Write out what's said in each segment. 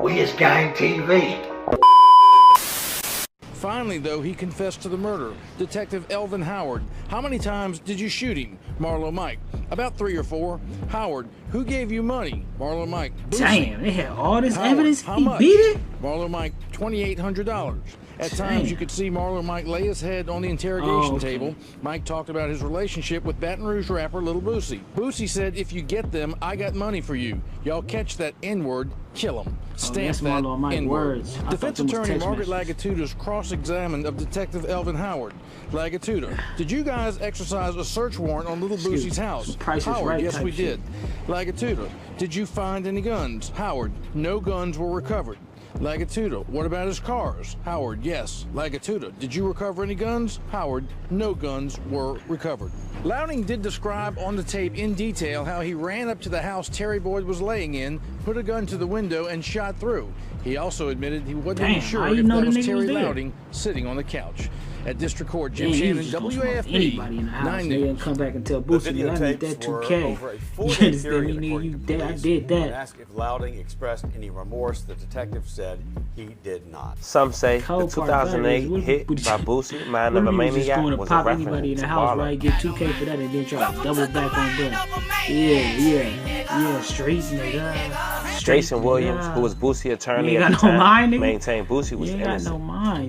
WI.G TV. Finally, though, he confessed to the murder. Detective Elvin Howard, how many times did you shoot him? Marlo Mike, about 3 or 4. Howard, who gave you money? Marlo Mike, boosie. Damn, they had all this Howard, evidence. how He much? beat it? Marlo Mike, $2,800. At times, you could see Marlo Mike lay his head on the interrogation table. Mike talked about his relationship with Baton Rouge rapper Lil Boosie. Boosie said, if you get them, I got money for you. Y'all catch that N-word, kill him. Stamp that N-word. Defense attorney Margaret Lagatuda's cross-examined of Detective Elvin Howard. Lagatuda, did you guys exercise a search warrant on Little Boosie's house? Howard, yes, we did. Lagatuda, did you find any guns? Howard, no guns were recovered. Lagatuda, what about his cars? Howard, yes. Lagatuda, did you recover any guns? Howard, no guns were recovered. Louding did describe on the tape in detail how he ran up to the house Terry Boyd was laying in, put a gun to the window, and shot through. He also admitted he wasn't even sure if that was Terry Louding sitting on the couch. At District Court, Jim Shannon, WAFB, 9 News. Come back and tell Boosie, I need that 2K. You understand me, nigga? I did that. Asked if Louding expressed any remorse, the detective said he did not. Some say the 2008 hit by Boosie, Mind of a Maniac, was a reference to Marlo. Right, get 2K for that and then try to double back on that. Yeah, straight nigga. Jason Williams, who was Boosie's attorney at the time, maintained Boosie was innocent,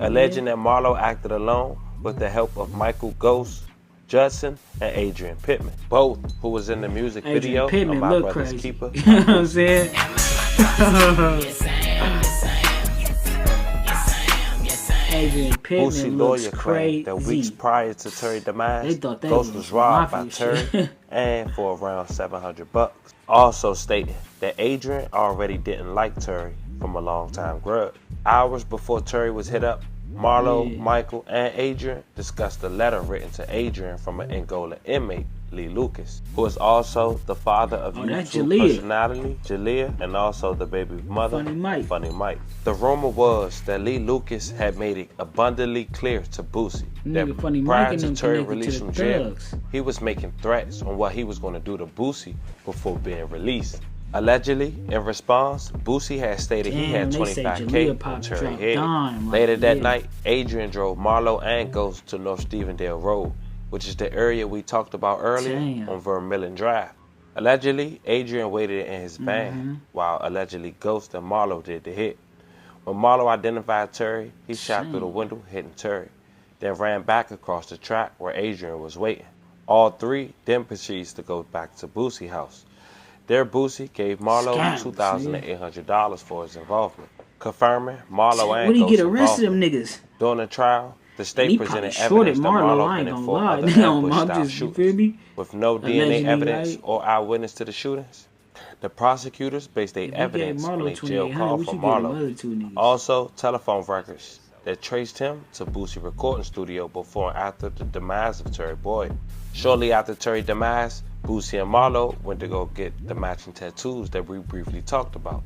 alleging that Marlo acted alone with the help of Michael Ghost, Judson, and Adrian Pittman, both who was in the music video of My Brother's Keeper. You know what I'm saying? Adrian Pittman Boosie lawyer claimed that weeks prior to Terry's demise, Ghost was robbed by Terry and for around $700. Also stating that Adrian already didn't like Terry from a long time grudge. Hours before Terry was hit up, Marlo, Michael, and Adrian discussed a letter written to Adrian from an Angola inmate, Lee Lucas, who is also the father of YouTube personality, Jalea, and also the baby mother, Funny Mike. The rumor was that Lee Lucas had made it abundantly clear to Boosie that prior to Terry release from jail, he was making threats on what he was going to do to Boosie before being released. Allegedly, in response, Boosie had stated he had $25K on Terry head. Later that night, Adrian drove Marlo and Ghost to North Stevendale Road, which is the area we talked about earlier on Vermillion Drive. Allegedly, Adrian waited in his van while allegedly Ghost and Marlo did the hit. When Marlo identified Terry, he shot through the window, hitting Terry, then ran back across the track where Adrian was waiting. All three then proceeded to go back to Boosie's house. There, Boosie gave Marlo $2,800 for his involvement, confirming Marlo and Ghost's involvement. During the trial, the state presented evidence that Marlo had been in 4 other ambush-style shootings with no DNA evidence or eyewitness to the shootings. The prosecutors based their evidence on a jail call from Marlo. Also, telephone records that traced him to Boosie's recording studio before and after the demise of Terry Boyd. Shortly after Terry's demise, Boosie and Marlo went to go get the matching tattoos that we briefly talked about.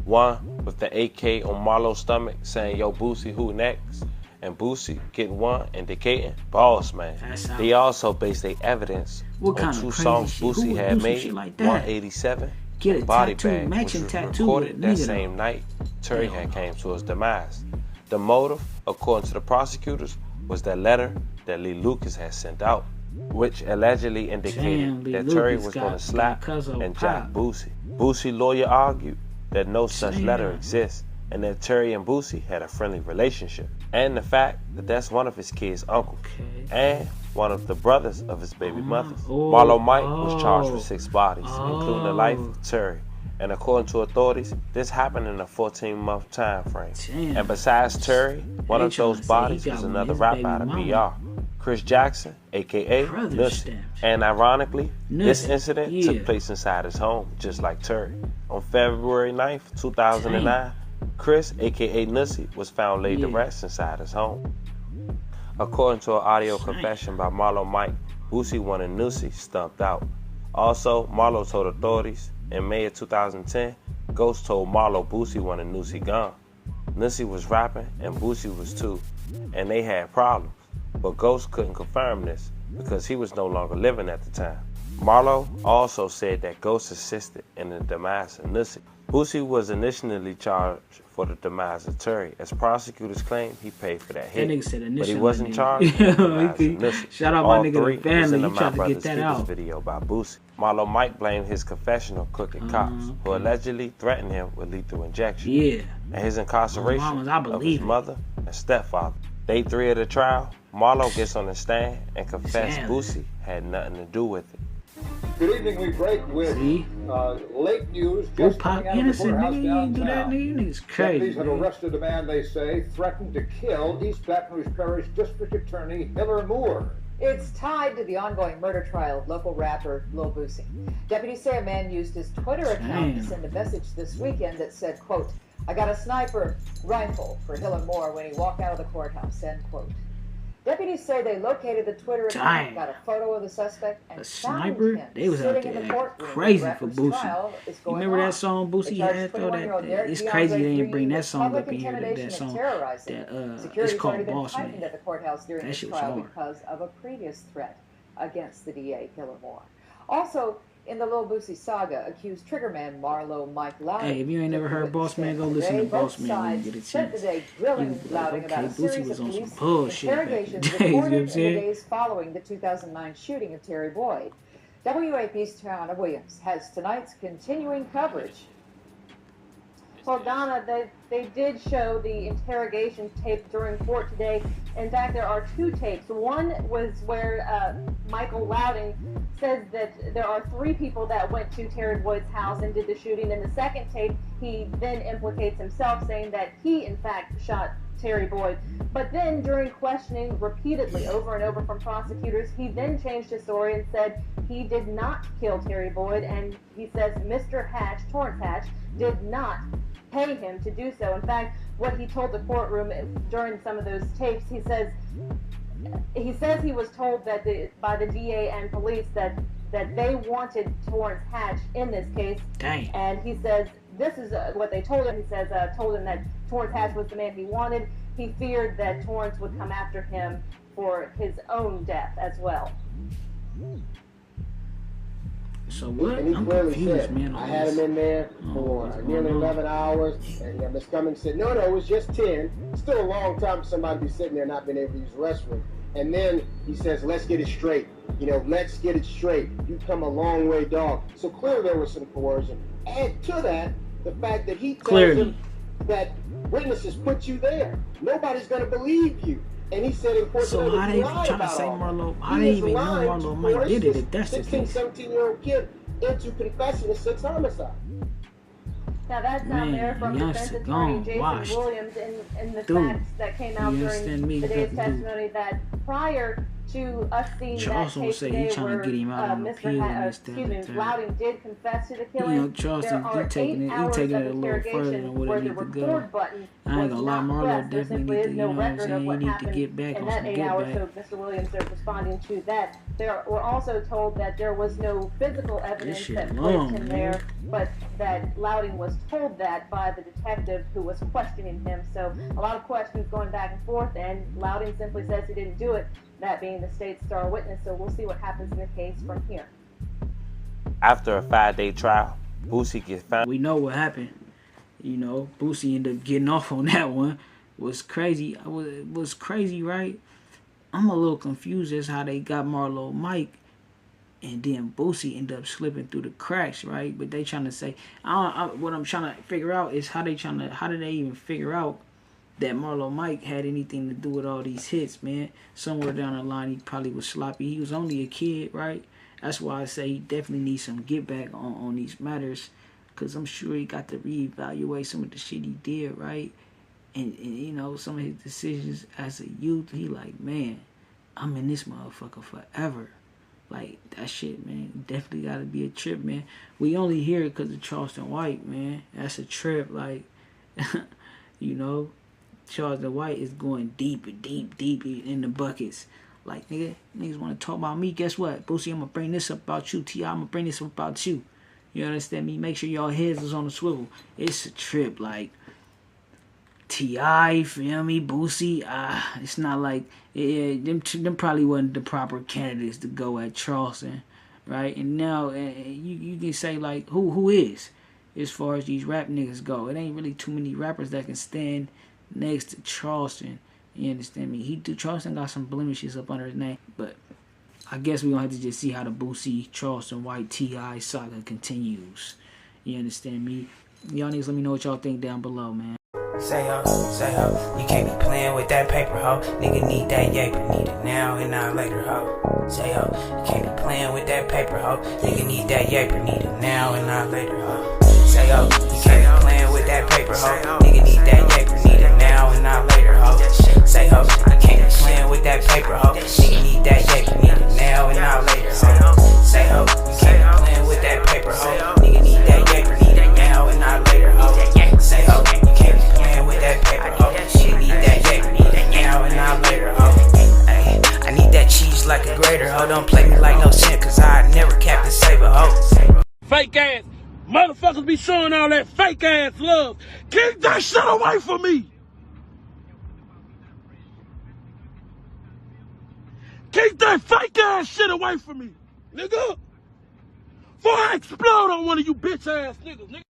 One with the AK on Marlo's stomach saying, "Yo, Boosie, who next?" And Boosie getting one indicating "Boss Man." They also based their evidence on 2 songs Boosie had made, 187 and Body Bag, which was recorded that same night Terry had came to his demise. The motive, according to the prosecutors, was that letter that Lee Lucas had sent out, which allegedly indicated that Terry was going to slap and jack Boosie. Boosie's lawyer argued that no such letter exists and that Terry and Boosie had a friendly relationship, and the fact that that's one of his kids' uncles and one of the brothers of his baby mothers. Marlo Mike was charged with 6 bodies, including the life of Terry. And according to authorities, this happened in a 14-month time frame. And besides Terry, one of those bodies was another rapper out of BR, Chris Jackson, aka Nussy. And ironically, this incident took place inside his home, just like Terry. On February 9th, 2009, Chris, aka Nussy, was found laid to rest inside his home. According to an audio confession by Marlo Mike, Boosie wanted Nussy stumped out. Also, Marlo told authorities in May of 2010, Ghost told Marlo Boosie wanted Nussy gone. Nussy was rapping and Boosie was too, and they had problems, but Ghost couldn't confirm this because he was no longer living at the time. Marlo also said that Ghost assisted in the demise of Nussy. Boosie was initially charged for the demise of Terry. As prosecutors claim, he paid for that hit, but he wasn't charged for the demise initially. Shout out All my nigga three the family. was in the He My tried to Brother's get that Keepers out. video by Boosie. Marlo Mike blamed his confession on crooked cops who allegedly threatened him with lethal injection. Yeah. And his incarceration of his mother and stepfather. Day 3 of the trial, Marlo gets on the stand and confessed Boosie had nothing to do with it. Good evening. We break with late news just coming out of the courthouse downtown. Deputies have arrested a man they say threatened to kill East Baton Rouge Parish District Attorney Hiller Moore. It's tied to the ongoing murder trial of local rapper Lil Boosie. Deputies say a man used his Twitter account to send a message this weekend that said, quote, "I got a sniper rifle for Hiller Moore when he walked out of the courthouse," end quote. Deputies say they located the Twitter account, got a photo of the suspect, and found him they was out sitting in the there courtry. crazy for Boosie. You remember that song Boosie had though? It's crazy they didn't bring that song up in here. That song. It's called Boss Man. At the courthouse during That the shit was trial hard. because of a previous threat against the DA, Hiller Moore. Also, in the Lil Boosie saga, accused triggerman Marlo Mike Loudon. Hey, if you ain't never heard Boss Man, go listen to Boss Man when you get a chance. Grilling Loudon about a series Boosie was of on some police bullshit back in interrogations the days, you know what I'm reported in the saying? days following the 2009 shooting of Terry Boyd. WAP's Tiana Williams has tonight's continuing coverage. Well, Donna, they did show the interrogation tape during court today. In fact, there are two tapes. One was where Michael Loudon says that there are 3 people that went to Terry Boyd's house and did the shooting. In the second tape, he then implicates himself, saying that he, in fact, shot Terry Boyd. But then, during questioning repeatedly over and over from prosecutors, he then changed his story and said he did not kill Terry Boyd, and he says Mr. Hatch, Torrance Hatch, did not pay him to do so. In fact, what he told the courtroom during some of those tapes, he says he was told that by the DA and police that they wanted Torrance Hatch in this case. Dang. And he says this is what they told him. He says told him that Torrance Hatch was the man he wanted. He feared that Torrance would come after him for his own death as well. So what? And he I'm clearly confused, said, man. I had him in there for nearly 11 hours, and Ms. Cummings said, no, it was just 10. Still a long time for somebody to be sitting there not being able to use the restroom. And then he says, let's get it straight. Let's get it straight. You come a long way, dog. So clearly there was some coercion. Add to that the fact that he tells him that witnesses put you there. Nobody's going to believe you. And he said in court, so how they trying to say Marlo? How they even know Marlo Mike did it if that's the case? 17-year-old kid into confessing a 6 homicide. Now that's out there from defense attorney Jason Williams in the facts that came out during today's testimony that prior to us seeing that tape today where Loudon did confess to the killing, Charleston, he taking it a little further than what it needs to go. I ain't gonna lie, Marlo definitely need to, you need to get back on some get back. So Mr. Williams is responding to that. We're also told that there was no physical evidence that placed him there, but that Loudon was told that by the detective who was questioning him. So a lot of questions going back and forth, and Loudon simply says he didn't do it, that being the state's star witness. So we'll see what happens in the case from here. After a 5-day trial, Boosie gets found. We know what happened. Boosie ended up getting off on that one. It was crazy. It was crazy, right? I'm a little confused as how they got Marlo Mike and then Boosie ended up slipping through the cracks, right? But they trying to say, what I'm trying to figure out is how did they even figure out that Marlo Mike had anything to do with all these hits, man? Somewhere down the line, he probably was sloppy. He was only a kid, right? That's why I say he definitely needs some get back on these matters, because I'm sure he got to reevaluate some of the shit he did, right? And some of his decisions as a youth, he like, man, I'm in this motherfucker forever. Like, that shit, man, definitely got to be a trip, man. We only hear it because of Charleston White, man. That's a trip, like, Charleston White is going deeper in the buckets. Like, niggas want to talk about me. Guess what? Boosie, I'm going to bring this up about you. T.I., I'm going to bring this up about you. You understand me? Make sure y'all heads is on the swivel. It's a trip, like, T.I., feel me? Boosie, it's not like, them probably wasn't the proper candidates to go at Charleston, right? And now, you can say, like, who is? as far as these rap niggas go. It ain't really too many rappers that can stand next to Charleston. You understand me? Charleston got some blemishes up under his name, but I guess we're going to have to just see how the Boosie, Charleston White, T.I. saga continues. You understand me? Y'all niggas let me know what y'all think down below, man. Say ho, you can't be playing with that paper, ho. Nigga need that yaper, need it now and not later, ho. Say ho, you can't be playing with that paper, ho. Nigga need that yaper, need it now and not later, ho. Say ho, you can't be playing with that paper, ho. Nigga need that yaper, need it now and not later, ho. Say ho, you can't be playing with that paper, ho. Nigga need that yaper, need it now and not later, ho. Say ho, you can't be playing with that paper, ho. Nigga need that yaper, need it now and not later, ho. Say ho, you can't be playing with that paper, ho. Nigga need that yaper, need it now and not later, ho. Ay, I need that cheese like a grater, ho. Don't play me like no sin, cause I never Captain Saber, ho. Fake ass motherfuckers be showing all that fake ass love. Keep that shit away from me. Keep that fake ass shit away from me, nigga. Before I explode on one of you bitch ass niggas, nigga.